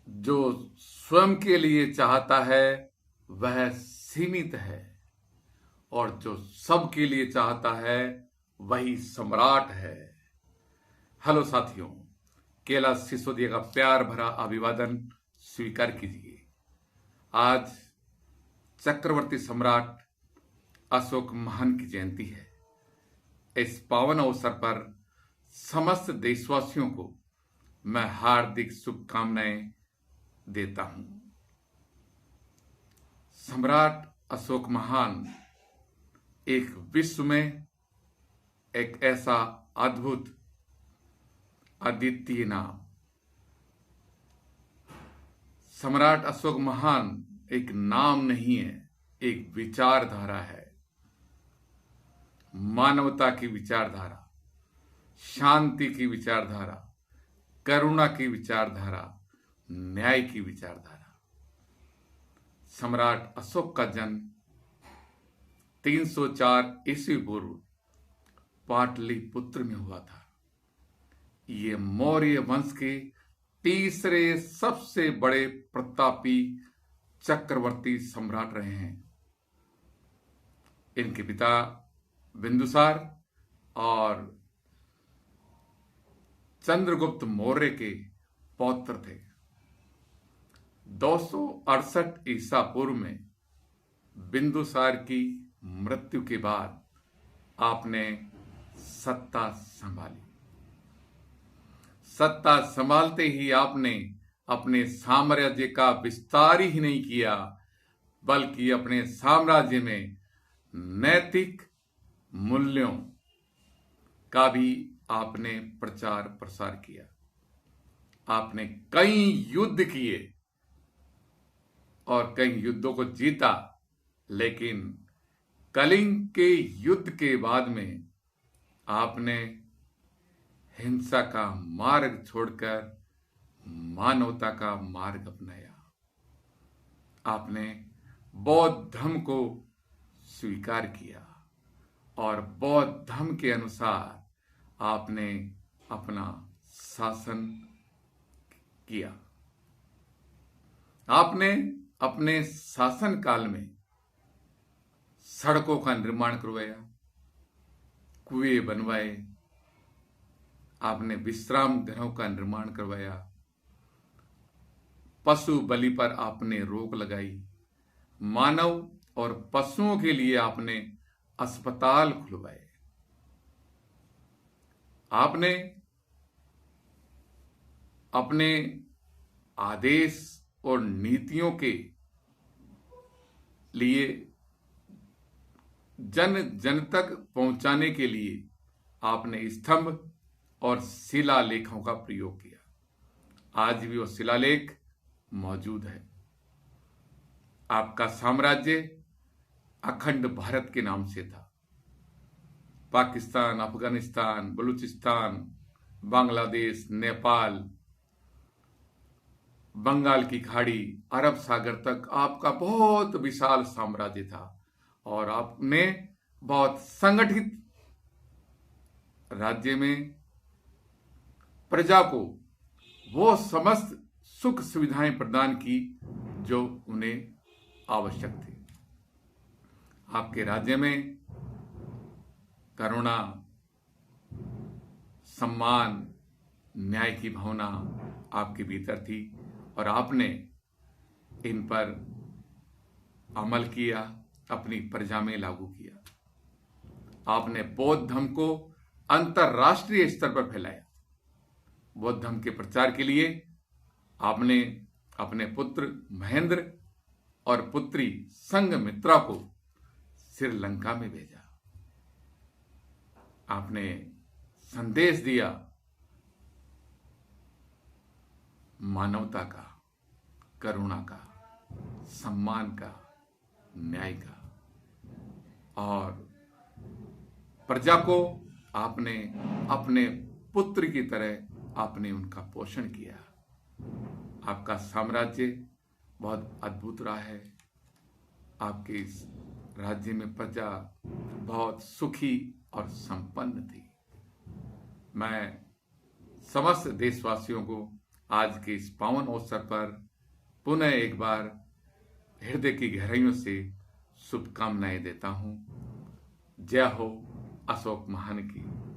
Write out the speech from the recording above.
जो स्वयं के लिए चाहता है वह सीमित है और जो सबके लिए चाहता है वही सम्राट है। हेलो साथियों, कैलाश सिसोदिया का प्यार भरा अभिवादन स्वीकार कीजिए। आज चक्रवर्ती सम्राट अशोक महान की जयंती है। इस पावन अवसर पर समस्त देशवासियों को मैं हार्दिक शुभकामनाएं देता हूं। सम्राट अशोक महान एक विश्व में एक ऐसा अद्भुत अद्वितीय नाम। सम्राट अशोक महान एक नाम नहीं है, एक विचारधारा है। मानवता की विचारधारा, शांति की विचारधारा, करुणा की विचारधारा, न्याय की विचारधारा। सम्राट अशोक का जन्म 304 ईस्वी पूर्व पाटलिपुत्र में हुआ था। ये मौर्य वंश के तीसरे सबसे बड़े प्रतापी चक्रवर्ती सम्राट रहे हैं। इनके पिता बिंदुसार और चंद्रगुप्त मौर्य के पौत्र थे। 268 ईसा पूर्व में बिंदुसार की मृत्यु के बाद आपने सत्ता संभाली। सत्ता संभालते ही आपने अपने साम्राज्य का विस्तार ही नहीं किया, बल्कि अपने साम्राज्य में नैतिक मूल्यों का भी आपने प्रचार प्रसार किया। आपने कई युद्ध किए और कई युद्धों को जीता, लेकिन कलिंग के युद्ध के बाद में आपने हिंसा का मार्ग छोड़कर मानवता का मार्ग अपनाया। आपने बौद्ध धर्म को स्वीकार किया और बौद्ध धर्म के अनुसार आपने अपना शासन किया। आपने अपने शासन काल में सड़कों का निर्माण करवाया, कुएं बनवाए, आपने विश्राम गृहों का निर्माण करवाया, पशु बलि पर आपने रोक लगाई, मानव और पशुओं के लिए आपने अस्पताल खुलवाए। आपने अपने आदेश और नीतियों के लिए जन जन तक पहुंचाने के लिए आपने स्तंभ और शिलालेखों का प्रयोग किया। आज भी वो शिलालेख मौजूद है। आपका साम्राज्य अखंड भारत के नाम से था। पाकिस्तान, अफगानिस्तान, बलूचिस्तान, बांग्लादेश, नेपाल, बंगाल की खाड़ी, अरब सागर तक आपका बहुत विशाल साम्राज्य था और आपने बहुत संगठित राज्य में प्रजा को वो समस्त सुख सुविधाएं प्रदान की जो उन्हें आवश्यक थी। आपके राज्य में करुणा, सम्मान, न्याय की भावना आपके भीतर थी और आपने इन पर अमल किया, अपनी प्रजा में लागू किया। आपने बौद्ध धर्म को अंतरराष्ट्रीय स्तर पर फैलाया। बौद्ध धर्म के प्रचार के लिए आपने अपने पुत्र महेंद्र और पुत्री संघमित्रा को श्रीलंका में भेजा। आपने संदेश दिया मानवता का, करुणा का, सम्मान का, न्याय का और प्रजा को आपने अपने पुत्र की तरह आपने उनका पोषण किया। आपका साम्राज्य बहुत अद्भुत रहा है। आपके इस राज्य में प्रजा बहुत सुखी और संपन्न थी। मैं समस्त देशवासियों को आज के इस पावन अवसर पर पुनः एक बार हृदय की गहराइयों से शुभकामनाएं देता हूं। जय हो अशोक महान की।